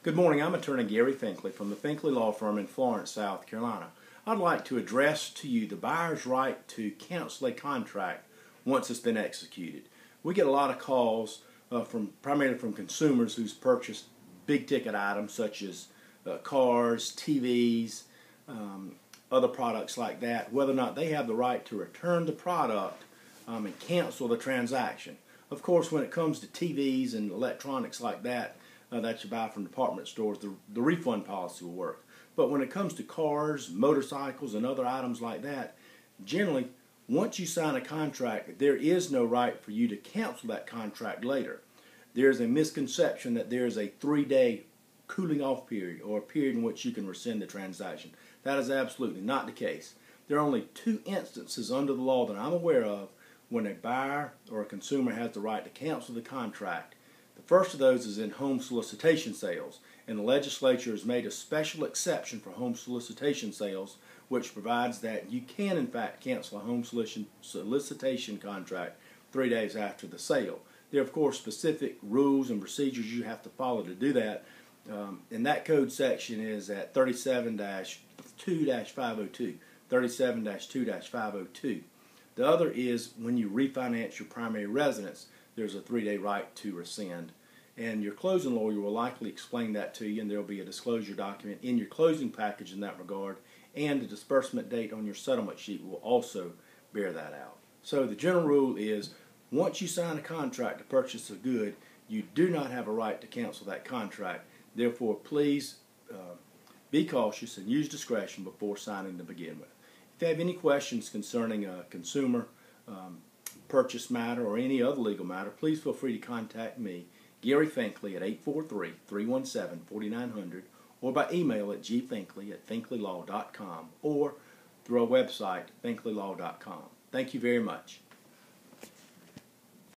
Good morning. I'm attorney Gary Finkley from the Finkley Law Firm in Florence, South Carolina. I'd like to address to you the buyer's right to cancel a contract once it's been executed. We get a lot of calls primarily from consumers who's purchased big ticket items such as cars, TVs, other products like that, whether or not they have the right to return the product and cancel the transaction. Of course, when it comes to TVs and electronics like that, that you buy from department stores, the refund policy will work. But when it comes to cars, motorcycles, and other items like that, generally, once you sign a contract, there is no right for you to cancel that contract later. There's a misconception that there is a 3-day cooling off period or a period in which you can rescind the transaction. That is absolutely not the case. There are only 2 instances under the law that I'm aware of when a buyer or a consumer has the right to cancel the contract. The first of those is in home solicitation sales, and the legislature has made a special exception for home solicitation sales, which provides that you can in fact cancel a home solicitation contract 3 days after the sale. There are of course specific rules and procedures you have to follow to do that, and that code section is at 37-2-502, 37-2-502. The other is when you refinance your primary residence, there's a 3-day right to rescind. And your closing lawyer will likely explain that to you, and there will be a disclosure document in your closing package in that regard, and the disbursement date on your settlement sheet will also bear that out. So the general rule is once you sign a contract to purchase a good, you do not have a right to cancel that contract. Therefore, please be cautious and use discretion before signing to begin with. If you have any questions concerning a consumer purchase matter or any other legal matter, please feel free to contact me, Gary Finkley, at 843-317-4900, or by email at gfinkley@finkleylaw.com or through our website, finkleylaw.com. Thank you very much.